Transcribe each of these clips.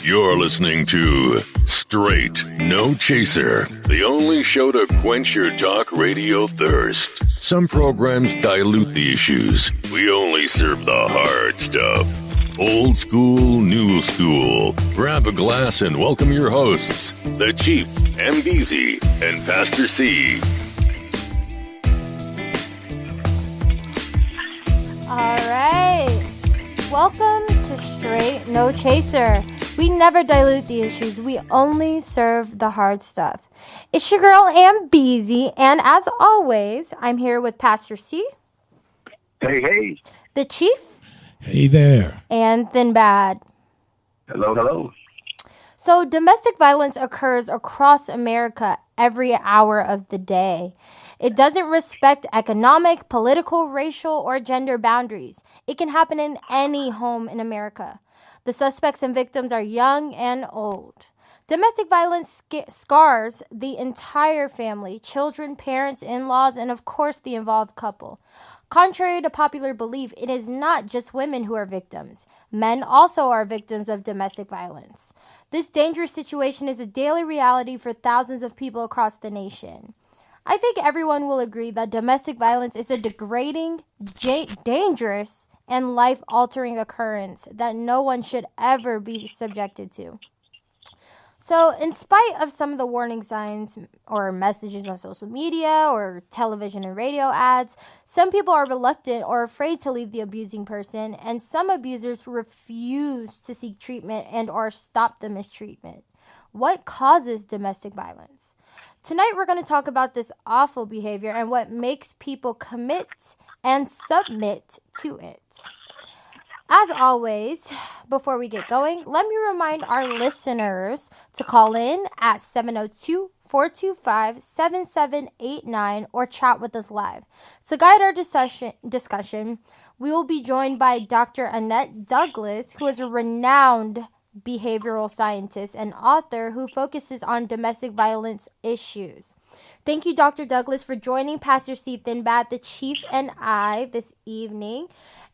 You're listening to Straight No Chaser, the only show to quench your talk radio thirst. Some programs dilute the issues. We only serve the hard stuff. Old school, new school. Grab a glass and welcome your hosts, the Chief, MBZ, and Pastor C. All right. Welcome to Straight No Chaser. We never dilute the issues. We only serve the hard stuff. It's your girl, MBZ, and as always, I'm here with Pastor C. Hey, hey. The Chief. Hey there. And Thin Bad. Hello, hello. So domestic violence occurs across America every hour of the day. It doesn't respect economic, political, racial, or gender boundaries. It can happen in any home in America. The suspects and victims are young and old. Domestic violence scars the entire family, children, parents, in-laws, and of course the involved couple. Contrary to popular belief, it is not just women who are victims. Men also are victims of domestic violence. This dangerous situation is a daily reality for thousands of people across the nation. I think everyone will agree that domestic violence is a degrading, dangerous, and life-altering occurrence that no one should ever be subjected to. So, in spite of some of the warning signs or messages on social media or television and radio ads, some people are reluctant or afraid to leave the abusing person, and some abusers refuse to seek treatment and or stop the mistreatment. What causes domestic violence? Tonight, we're going to talk about this awful behavior and what makes people commit and submit to it. As always, before we get going, let me remind our listeners to call in at 702-425-7789 or chat with us live. To guide our discussion, we will be joined by Dr. Annette Douglas, who is a renowned behavioral scientist and author who focuses on domestic violence issues. Thank you, Dr. Douglas, for joining Pastor C. Thin Bad, the Chief, and I this evening.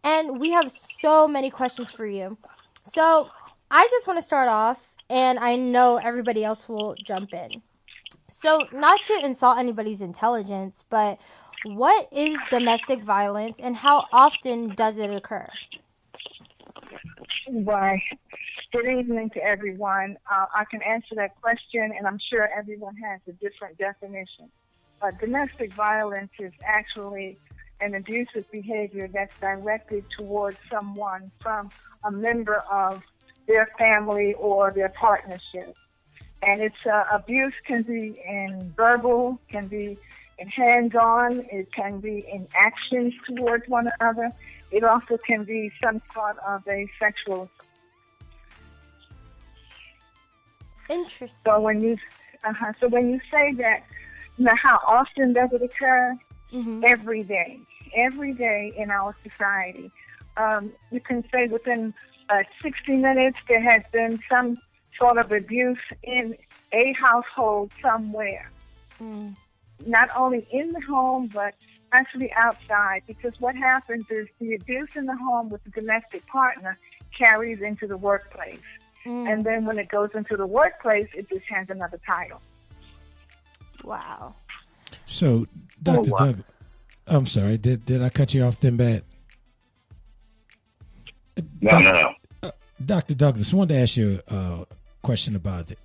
And we have so many questions for you. So I just want to start off, and I know everybody else will jump in. So not to insult anybody's intelligence, but what is domestic violence and how often does it occur? Why, good evening to everyone. I can answer that question, and I'm sure everyone has a different definition. Domestic violence is actually an abusive behavior that's directed towards someone from a member of their family or their partnership. And it's abuse can be in verbal, can be in hands-on, it can be in actions towards one another. It also can be some sort of a sexual. Interesting. So when you say that, how often does it occur? Mm-hmm. Every day in our society. You can say within 60 minutes there has been some sort of abuse in a household somewhere. Mm. Not only in the home, but actually outside. Because what happens is the abuse in the home with the domestic partner carries into the workplace. Mm. And then when it goes into the workplace, it just has another title. Wow. So, Dr. Douglas, I'm sorry, did I cut you off, Thin Bad? No. Dr. Douglas, I wanted to ask you a question about it.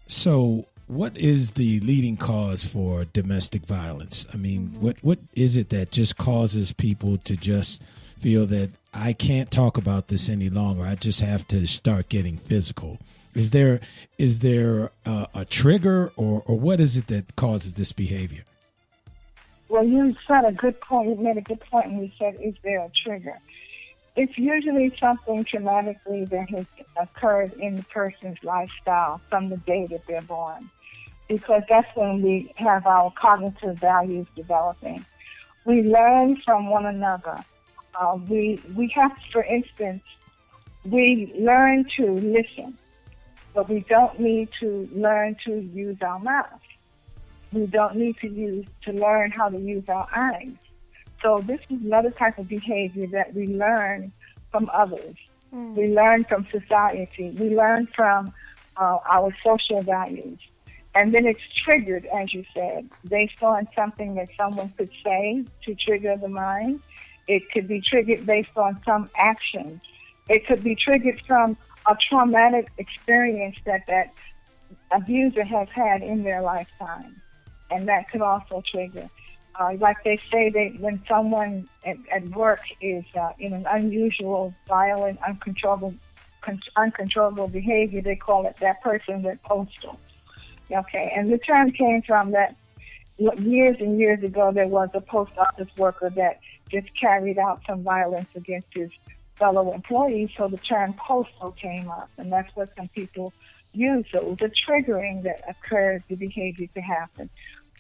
So, what is the leading cause for domestic violence? I mean, what is it that just causes people to just feel that I can't talk about this any longer? I just have to start getting physical. Is there a trigger, or what is it that causes this behavior? Well, you said a good point. You made a good point when you said, is there a trigger? It's usually something traumatically that has occurred in the person's lifestyle from the day that they're born, because that's when we have our cognitive values developing. We learn from one another. We have, for instance, we learn to listen, but we don't need to learn to use our mouth. We don't need to learn how to use our eyes. So this is another type of behavior that we learn from others. We learn from society. We learn from our social values. And then it's triggered, as you said, based on something that someone could say to trigger the mind. It could be triggered based on some action. It could be triggered from a traumatic experience that abuser has had in their lifetime. And that could also trigger. Like they say, when someone at work is in an unusual, violent, uncontrollable behavior, they call it that person went postal. Okay, and the term came from that years and years ago there was a post office worker that just carried out some violence against his fellow employees, so the term postal came up, and that's what some people use. So it was a triggering that occurred the behavior to happen.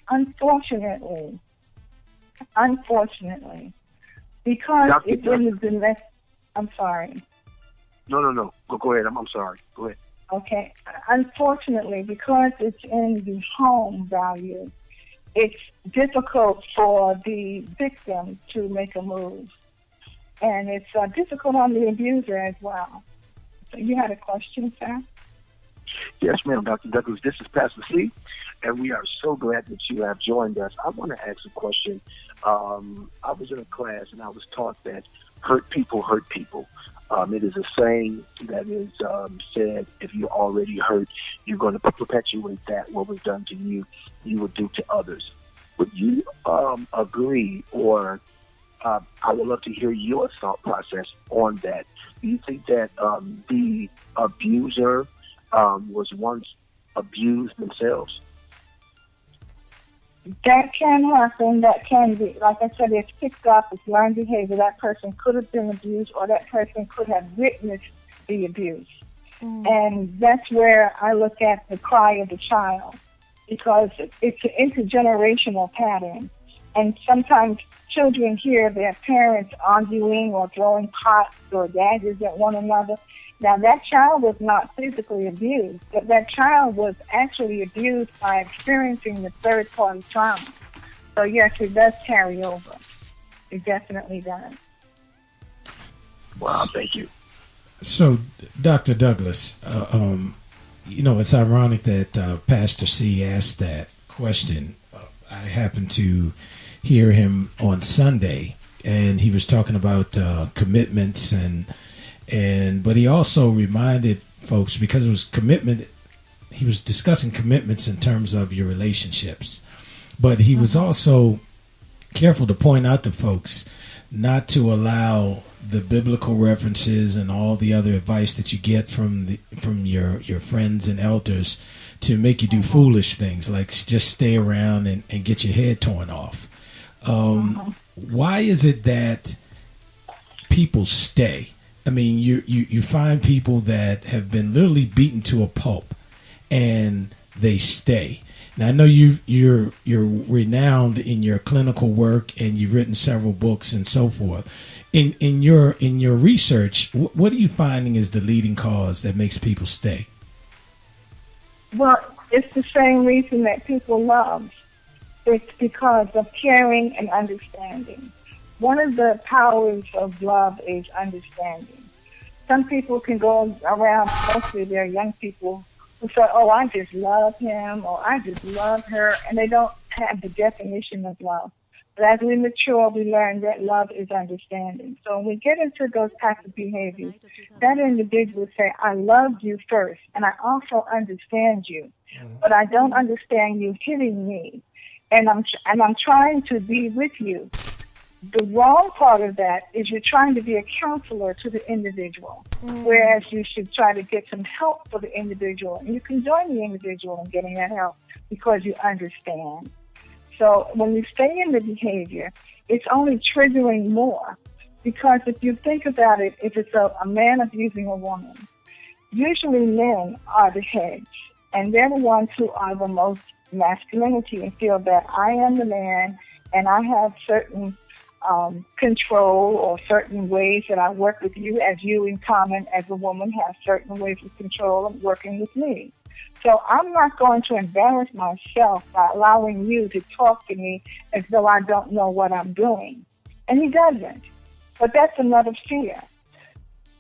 Unfortunately, because Dr. it's in the domestic... I'm sorry. No. Go ahead. I'm sorry. Go ahead. Okay. Unfortunately, because it's in the home value, it's difficult for the victim to make a move. And it's difficult on the abuser as well. So you had a question, sir? Yes, ma'am, Dr. Douglas. This is Pastor C, and we are so glad that you have joined us. I want to ask a question. I was in a class, and I was taught that hurt people hurt people. It is a saying that is said, if you're already hurt, you're going to perpetuate that. What was done to you, you will do to others. Would you agree, or I would love to hear your thought process on that. Do you think that the abuser was once abused themselves? That can happen. That can be. Like I said, it's picked up. It's learned behavior. That person could have been abused, or that person could have witnessed the abuse. And that's where I look at the cry of the child, because it's an intergenerational pattern. And sometimes children hear their parents arguing or throwing pots or daggers at one another. Now, that child was not physically abused, but that child was actually abused by experiencing the third-party trauma. So, yes, it does carry over. It definitely does. Wow, thank you. So, Dr. Douglas, it's ironic that Pastor C asked that question. I happened to hear him on Sunday, and he was talking about commitments but he also reminded folks, because it was commitment, he was discussing commitments in terms of your relationships, but he was also careful to point out to folks not to allow the biblical references and all the other advice that you get from your friends and elders to make you do foolish things like just stay around and get your head torn off. Why is it that people stay? I mean, you find people that have been literally beaten to a pulp, and they stay. Now, I know you're renowned in your clinical work, and you've written several books and so forth. In your research, what are you finding is the leading cause that makes people stay? Well, it's the same reason that people love. It's because of caring and understanding. One of the powers of love is understanding. Some people can go around, mostly they're young people, who say, oh, I just love him, or I just love her, and they don't have the definition of love. But as we mature, we learn that love is understanding. So when we get into those types of behaviors, that individual will say, I loved you first, and I also understand you, but I don't understand you hitting me, and I'm trying to be with you. The wrong part of that is you're trying to be a counselor to the individual, whereas you should try to get some help for the individual. And you can join the individual in getting that help because you understand. So when you stay in the behavior, it's only triggering more. Because if you think about it, if it's a man abusing a woman, usually men are the heads, and they're the ones who are the most masculinity and feel that I am the man and I have certain control or certain ways that I work with you, as you in common as a woman have certain ways of control of working with me. So I'm not going to embarrass myself by allowing you to talk to me as though I don't know what I'm doing. And he doesn't. But that's another fear.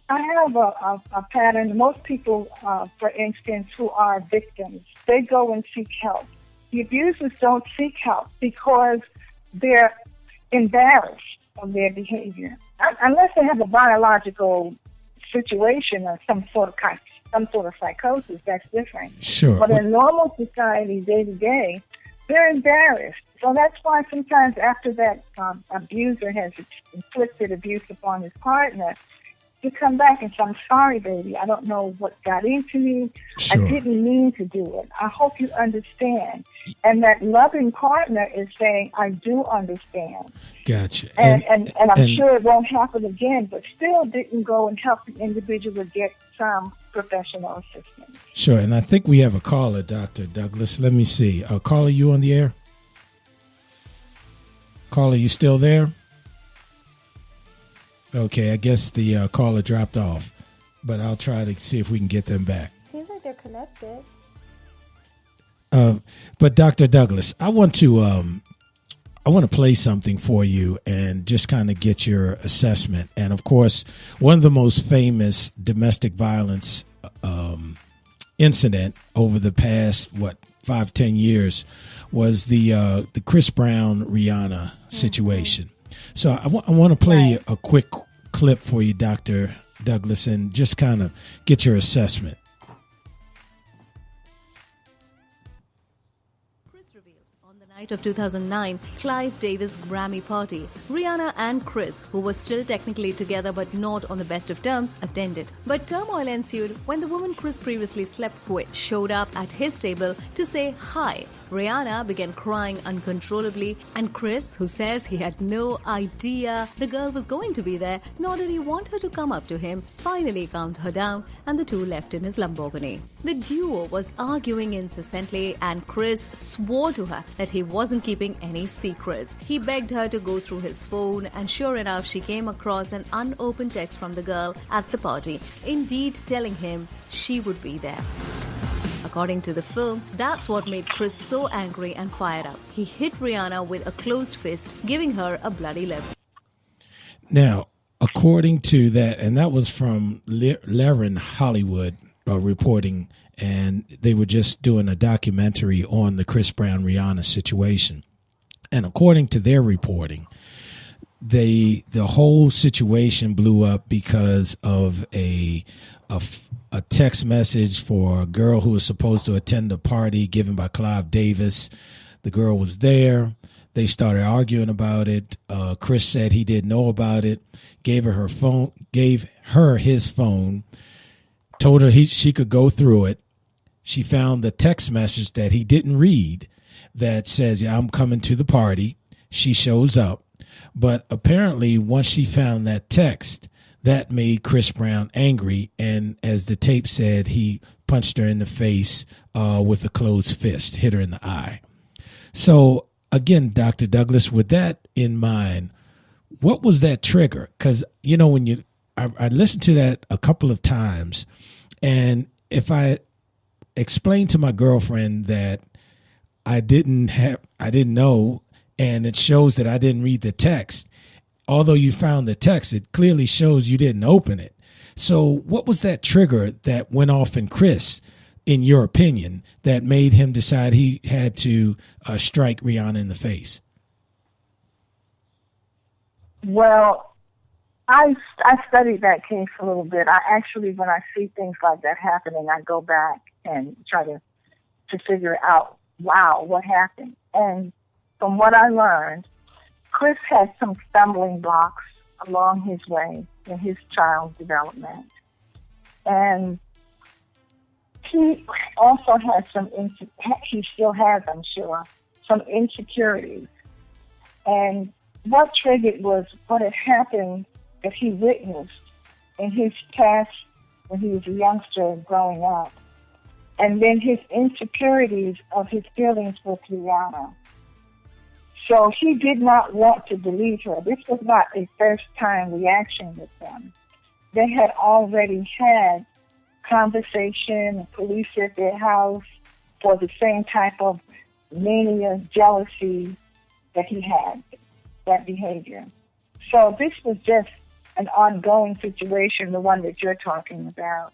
I have a pattern. Most people, for instance, who are victims, they go and seek help. The abusers don't seek help because they're embarrassed of their behavior, unless they have a biological situation or some sort of psychosis. That's different. Sure. But in normal society, day to day, they're embarrassed. So that's why sometimes after that abuser has inflicted abuse upon his partner, you come back and say, I'm sorry, baby. I don't know what got into me. Sure. I didn't mean to do it. I hope you understand. And that loving partner is saying, I do understand. Gotcha. And I'm sure it won't happen again, but still didn't go and help the individual get some professional assistance. Sure. And I think we have a caller, Dr. Douglas. Let me see. Caller, you on the air? Caller, you still there? Okay, I guess the caller dropped off, but I'll try to see if we can get them back. Seems like they're connected. But Dr. Douglas, I want to play something for you and just kind of get your assessment. And of course, one of the most famous domestic violence incident over the past 5-10 years was the Chris Brown Rihanna situation. So I want to play a quick clip for you, Dr. Douglas, and just kind of get your assessment. Chris revealed on the night of 2009 Clive Davis Grammy party, Rihanna and Chris, who were still technically together but not on the best of terms, attended. But turmoil ensued when the woman Chris previously slept with showed up at his table to say hi. Rihanna began crying uncontrollably, and Chris, who says he had no idea the girl was going to be there, nor did he want her to come up to him, finally calmed her down, and the two left in his Lamborghini. The duo was arguing incessantly, and Chris swore to her that he wasn't keeping any secrets. He begged her to go through his phone, and sure enough, she came across an unopened text from the girl at the party, indeed telling him she would be there. According to the film, that's what made Chris so angry and fired up. He hit Rihanna with a closed fist, giving her a bloody lip. Now, according to that, and that was from Laren Hollywood reporting, and they were just doing a documentary on the Chris Brown Rihanna situation. And according to their reporting, the whole situation blew up because of a text message for a girl who was supposed to attend a party given by Clive Davis. The girl was there. They started arguing about it. Chris said he didn't know about it, gave her his phone, told her she could go through it. She found the text message that he didn't read that says, yeah, I'm coming to the party. She shows up. But apparently once she found that text, that made Chris Brown angry, and as the tape said, he punched her in the face with a closed fist, hit her in the eye. So, again, Dr. Douglas, with that in mind, what was that trigger? Because, you know, when I listened to that a couple of times, and if I explained to my girlfriend that I didn't know, and it shows that I didn't read the text, although you found the text, it clearly shows you didn't open it. So what was that trigger that went off in Chris, in your opinion, that made him decide he had to strike Rihanna in the face? Well, I studied that case a little bit. I actually, when I see things like that happening, I go back and try to figure out, wow, what happened? And from what I learned, Chris had some stumbling blocks along his way in his child's development. And he also has he still has, I'm sure, some insecurities. And what triggered was what had happened that he witnessed in his past when he was a youngster growing up. And then his insecurities of his feelings with Rihanna. So he did not want to believe her. This was not a first-time reaction with them. They had already had conversation, police at their house for the same type of mania, jealousy that he had, that behavior. So this was just an ongoing situation, the one that you're talking about.